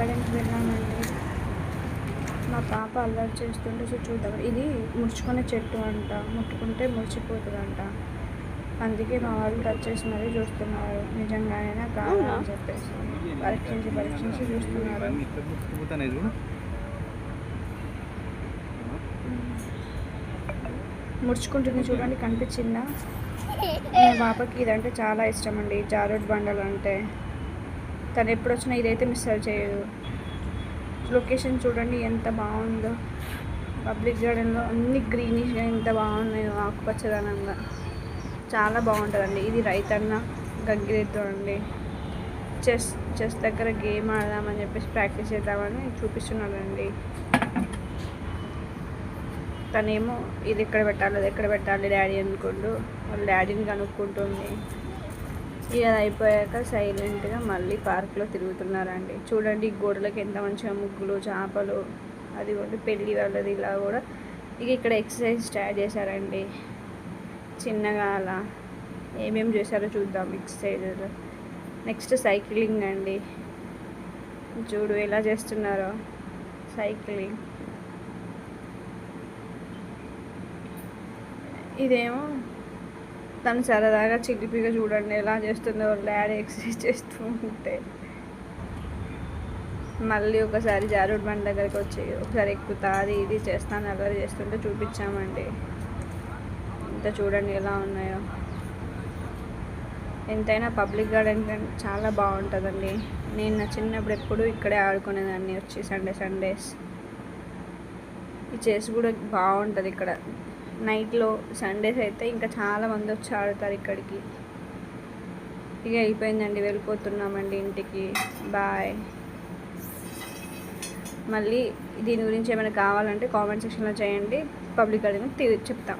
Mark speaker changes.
Speaker 1: గార్డెన్కి వెళ్ళామండి. మా పాప అల్లరి చేస్తుంటే చూద్దాం. ఇది ముడుచుకునే చెట్టు అంట, ముట్టుకుంటే ముడిచిపోతుందంట. అందుకే మా వాళ్ళు టచ్ చేసి మరీ చూస్తున్నారు, నిజంగానైనా కాదా అని చెప్పేసి పరీక్షించి చూస్తున్నారు. ముడుచుకుంటుంది చూడండి, కనిపించిందా? మా పాపకి ఇదంటే చాలా ఇష్టం అండి, జారుడు బండలు అంటే. తను ఎప్పుడు వచ్చినా ఇదైతే మిస్ చేయదు. లొకేషన్ చూడండి ఎంత బాగుందో. పబ్లిక్ గార్డెన్లో అన్ని గ్రీనిష్గా ఎంత బాగున్నాయో, ఆకుపచ్చదనంగా చాలా బాగుంటుందండి. ఇది రైతన్న గంగిరెద్దు అండి. చెస్ దగ్గర గేమ్ ఆడదామని చెప్పేసి ప్రాక్టీస్ చేద్దామని చూపిస్తున్నాడండి. తనేమో ఇది ఎక్కడ పెట్టాలి, అది ఎక్కడ పెట్టాలి డాడీ అనుకుంటూ వాళ్ళ డాడీని కనుక్కుంటుంది. ఇక అది అయిపోయాక సైలెంట్గా మళ్ళీ పార్క్లో తిరుగుతున్నారండి. చూడండి గోడలకి ఎంత మంచిగా ముగ్గులు, చేపలు, అది కూడా పెళ్ళి వాళ్ళది ఇలా కూడా. ఇక ఇక్కడ ఎక్సర్సైజ్ స్టార్ట్ చేశారండి చిన్నగా. అలా ఏమేమి చేశారో చూద్దాం ఎక్సర్సైజ్. నెక్స్ట్ సైక్లింగ్ అండి. చూడు ఎలా చేస్తున్నారో సైక్లింగ్. ఇదేమో తను సరదాగా చిలిపిగా చూడండి ఎలా చేస్తుందో వాళ్ళ డాడీ ఎక్సర్సైజ్ చేస్తూ ఉంటే. మళ్ళీ ఒకసారి జారుడు బండ దగ్గరికి వచ్చి ఒకసారి ఎక్కుతా అది ఇది చేస్తాను అల్లరి చేస్తుంటే చూపించామండి. ఇంత చూడండి ఎలా ఉన్నాయో. ఎంతైనా పబ్లిక్ గార్డెన్ చాలా బాగుంటుందండి. నేను నా చిన్నప్పుడు ఎప్పుడు ఇక్కడే ఆడుకునేదాన్ని వచ్చి సండేస్. ఈ చెస్ కూడా బాగుంటుంది ఇక్కడ. నైట్లో సండేస్ అయితే ఇంకా చాలామంది వచ్చి ఆడుతారు ఇక్కడికి. ఇక అయిపోయిందండి, వెళ్ళిపోతున్నామండి ఇంటికి. బాయ్. మళ్ళీ దీని గురించి ఏమైనా కావాలంటే కామెంట్ సెక్షన్లో చేయండి, పబ్లిక్ గార్డెన్కి చెప్తాం.